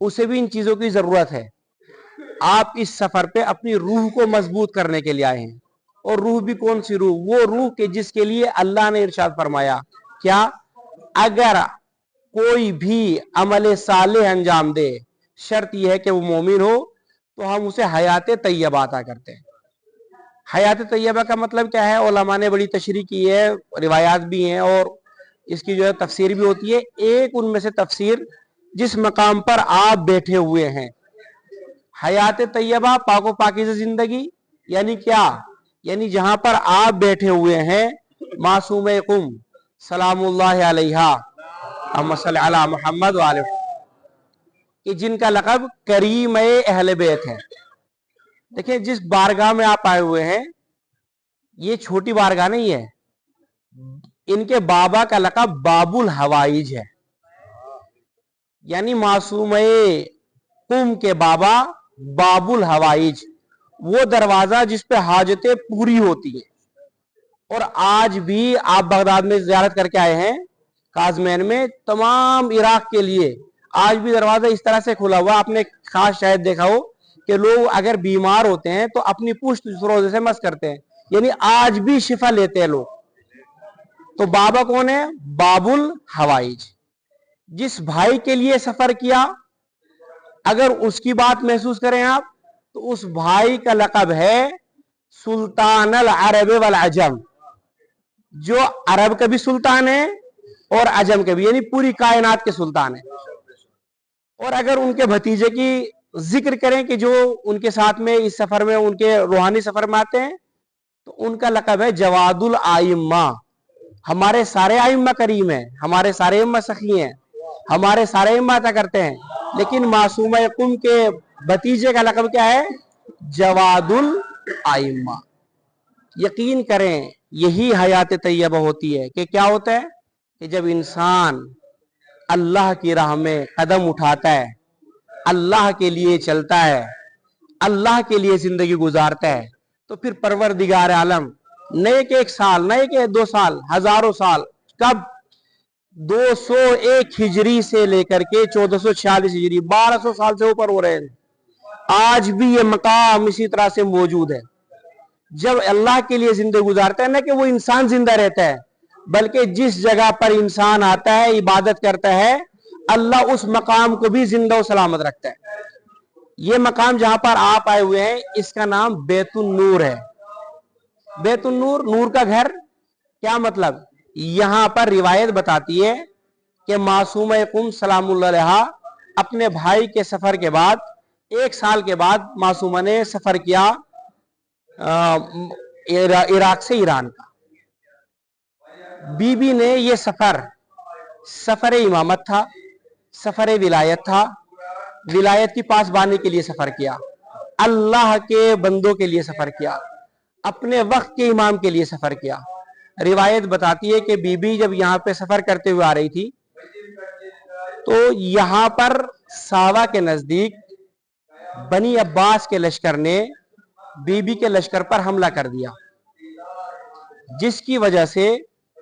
उसे भी इन चीजों की जरूरत है। आप इस सफर पे अपनी रूह को मजबूत करने के लिए आए हैं। और रूह भी कौन सी रूह? वो रूह के जिसके लिए अल्लाह ने इरशाद फरमाया क्या, अगर कोई भी अमल सालेह अंजाम दे, शर्त यह है कि वो मोमिन हो, तो हम उसे हयात तैयबा अता करते हैं। हयात तैयबा का मतलब क्या है? उलमा ने बड़ी तशरीह की है, रिवायात भी हैं और इसकी जो है तफसीर भी होती है। एक उनमें से तफसीर, जिस मकाम पर आप बैठे हुए हैं, हयात तैयबा पाको पाकीज़ा जिंदगी, यानी क्या? यानी जहां पर आप बैठे हुए हैं, मासूम कुम सलामुल्लाह अलैहा अला मोहम्मद वाले, कि जिनका लक़ब करीम अहले बैत है। देखिए, जिस बारगाह में आप आए हुए हैं, ये छोटी बारगाह नहीं है। इनके बाबा का लक़ब बाबुल हवाइज है, यानी मासूम कुम के बाबा बाबुल हवाइज, वो दरवाजा जिस पे हाजतें पूरी होती है। और आज भी आप बगदाद में ज़ियारत करके आए हैं, काज़मैन में, तमाम इराक के लिए आज भी दरवाजा इस तरह से खुला हुआ। आपने खास शायद देखा हो कि लोग अगर बीमार होते हैं तो अपनी पुश्त इस रोजे से मस करते हैं, यानी आज भी शिफा लेते हैं लोग। तो बाबा कौन है? बाबुल हवाइज। जिस भाई के लिए सफर किया, अगर उसकी बात महसूस करें आप, तो उस भाई का लक़ब है सुल्तान अल अरब वल अजम, जो अरब का भी सुल्तान है और अजम के भी, यानी पूरी कायनात के सुल्तान है। और अगर उनके भतीजे की जिक्र करें कि जो उनके साथ में इस सफर में, उनके रूहानी सफर में आते हैं, तो उनका लक़ब है जवादुल आइम्मा। हमारे सारे आइम्मा करीम है, हमारे सारे आइम्मा सखी हैं, हमारे सारे आइम्मा अता करते हैं, लेकिन मासूम कुम के भतीजे का लक़ब क्या है? जवादुल आइम्मा। यकीन करें, यही हयात तैयबा होती है। कि क्या होता है कि जब इंसान अल्लाह की राह में कदम उठाता है, अल्लाह के लिए चलता है, अल्लाह के लिए जिंदगी गुजारता है, तो फिर परवरदिगार आलम नए के 1 साल, नए के 2 साल, हजारों साल, कब 201 हिजरी से लेकर के 1446 हिजरी, 1200 साल से ऊपर हो रहे हैं, आज भी ये मकाम इसी तरह से मौजूद है। जब अल्लाह के लिए जिंदगी गुजारता है ना, कि वो इंसान जिंदा रहता है, बल्कि जिस जगह पर इंसान आता है, इबादत करता है, अल्लाह उस मकाम को भी जिंदा और सलामत रखता है। ये मकाम जहां पर आप आए हुए हैं, इसका नाम बैतुन नूर है। बैतुन नूर, नूर का घर, क्या मतलब? यहां पर रिवायत बताती है कि मासूम कुम सलामुल्लाह अलैहा अपने भाई के सफर के बाद, 1 साल के बाद मासूमा ने सफर किया इराक से ईरान का। बीबी ने ये सफर इमामत था, सफर विलायत था, विलायत की पासबानी के लिए सफर किया, अल्लाह के बंदों के लिए सफर किया, अपने वक्त के इमाम के लिए सफर किया। रिवायत बताती है कि बीबी जब यहाँ पे सफर करते हुए आ रही थी, तो यहाँ पर सावा के नजदीक बनी अब्बास के लश्कर ने बीबी के लश्कर पर हमला कर दिया, जिसकी वजह से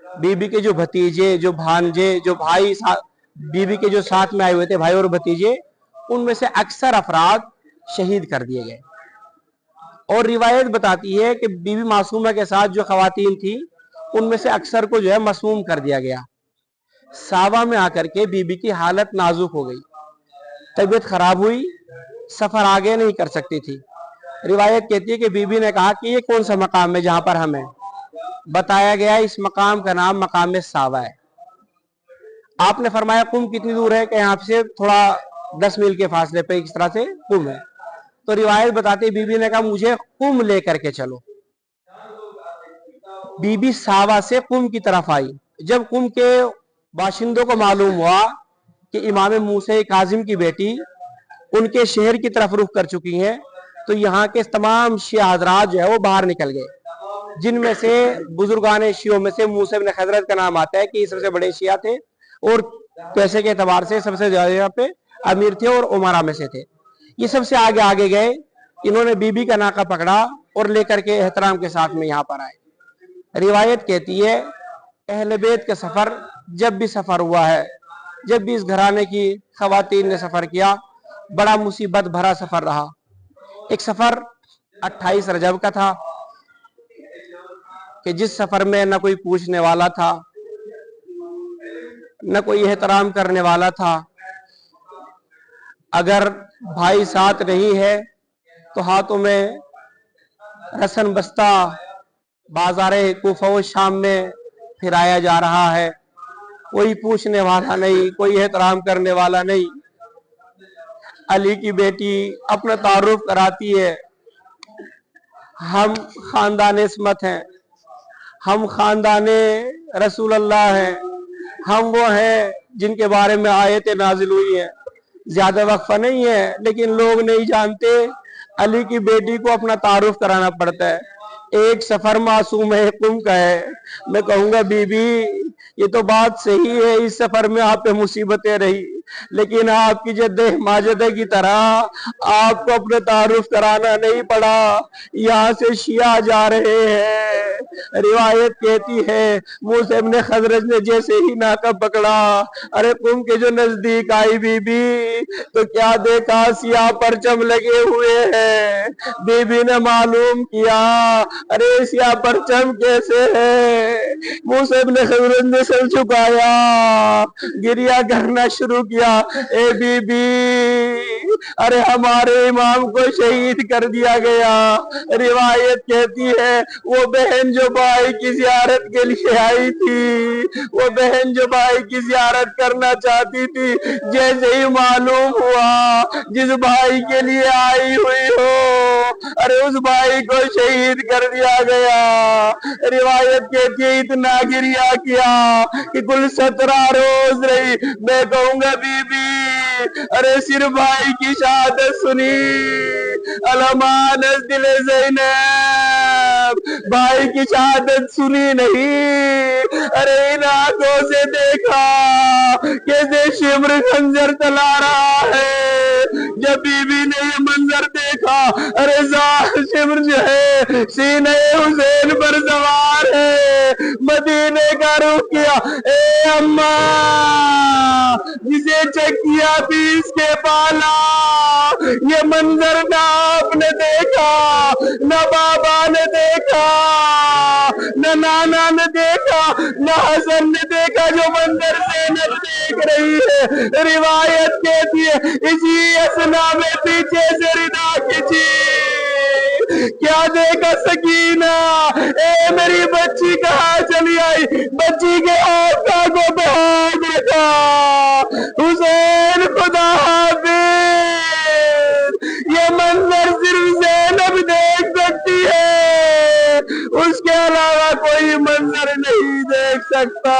बीबी के जो भतीजे, जो भांजे, जो भाई बीबी के जो साथ में आए हुए थे, भाई और भतीजे, उनमें से अक्सर अफराद शहीद कर दिए गए। और रिवायत बताती है कि बीबी मासूमा के साथ जो खवातीन थी, उनमें से अक्सर को जो है मसूम कर दिया गया। सावा में आकर के बीबी की हालत नाजुक हो गई, तबीयत खराब हुई, सफर आगे नहीं कर सकती थी। रिवायत कहती है कि बीबी ने कहा कि ये कौन सा मकाम है जहां पर हम हैं? बताया गया इस मकाम का नाम मकाम सावा है। आपने फरमाया कुम कितनी दूर है? कि यहाँ से थोड़ा 10 मील के फासले पे इस तरह से कुम है। तो रिवायत बताती, बीबी ने कहा मुझे कुम लेकर के चलो। बीबी सावा से कुम की तरफ आई। जब कुम के बाशिंदों को मालूम हुआ कि इमाम मूसा काजिम की बेटी उनके शहर की तरफ रुख कर चुकी हैं, तो यहाँ के तमाम शिया हजरात जो है वो बाहर निकल गए, जिनमें से बुजुर्गान शियों में से मूसा इब्न हजरत का नाम आता है कि सबसे बड़े शिया थे और पैसे के एतबार से सबसे ज्यादा यहाँ पे अमीर थे और उमरा में से थे। ये सबसे आगे आगे गए, इन्होंने बीबी का नाका पकड़ा और लेकर के एहतराम के साथ में यहाँ पर आए। रिवायत कहती है अहले बैत का सफर जब भी सफर हुआ है, जब भी इस घराने की खवातीन ने सफर किया, बड़ा मुसीबत भरा सफर रहा। एक सफर 28 रजब का था कि जिस सफर में न कोई पूछने वाला था, न कोई एहतराम करने वाला था। अगर भाई साथ नहीं है तो हाथों में रसन बस्ता बाजारे कूफा व शाम में फिराया जा रहा है। कोई पूछने वाला नहीं, कोई एहतराम करने वाला नहीं। अली की बेटी अपना तारुफ कराती है, हम खानदान इस्मत हैं, हम खानदाने रसूल अल्लाह हैं, हम वो हैं जिनके बारे में आयतें नाजिल हुई हैं। ज्यादा वक्फा नहीं है, लेकिन लोग नहीं जानते। अली की बेटी को अपना तारुफ कराना पड़ता है। एक सफर मासूम है तुम का है। मैं कहूंगा बीबी ये तो बात सही है, इस सफर में आप पे मुसीबतें रही, लेकिन आपकी जद्दे माजदे की तरह आपको अपने तारुफ कराना नहीं पड़ा। यहाँ से शिया जा रहे हैं। रिवायत कहती है मूसा इब्न खजरज ने जैसे ही नाका पकड़ा, अरे कुम के जो नजदीक आई बीबी तो क्या देखा, सिया परचम लगे हुए हैं। बीबी ने मालूम किया, अरे सिया परचम कैसे है। मूसा इब्न खजरज ने सर झुकाया, गिरिया करना शुरू किया, ए बीबी अरे हमारे इमाम को शहीद कर दिया गया। रिवायत कहती है वो बहन जो भाई की जियारत के लिए आई थी, वो बहन जो भाई की जियारत करना चाहती थी, जैसे ही मालूम हुआ जिस भाई के लिए आई हुई हो, अरे उस भाई को शहीद कर दिया गया। रिवायत कहती है इतना गिरिया किया कि कुल 17 रोज रही। मैं कहूंगा बीबी अरे सिर्फ भाई की शहादत सुनी, अलमान दिल ज़ैनब, भाई की शहादत सुनी नहीं। अरे इन आंखों से देखा कैसे शिमर खंजर चला रहा है। जब बीबी ने ये मंजर देखा, अरे शिमर जो है सीने हुसैन पर सवार है, मदीने का रुख किया। ए अम्मा जिसे चकिया पीस के पाला, ये मंजर ना आपने देखा, न बाबा ने देखा, न नाना ने देखा, न हसन ने देखा, जो मंजर ज़ैनब देख रही है। रिवायत कहती है इसी असना में पीछे से रिदा खींची, क्या देखा सकीना, ए मेरी बच्ची कहाँ चली आई। बच्ची के आका को बहा देखा, हुसैन खुदा हाफिज। ये मंजर सिर्फ ज़ैनब देख सकती है, उसके अलावा कोई मंजर नहीं देख सकता।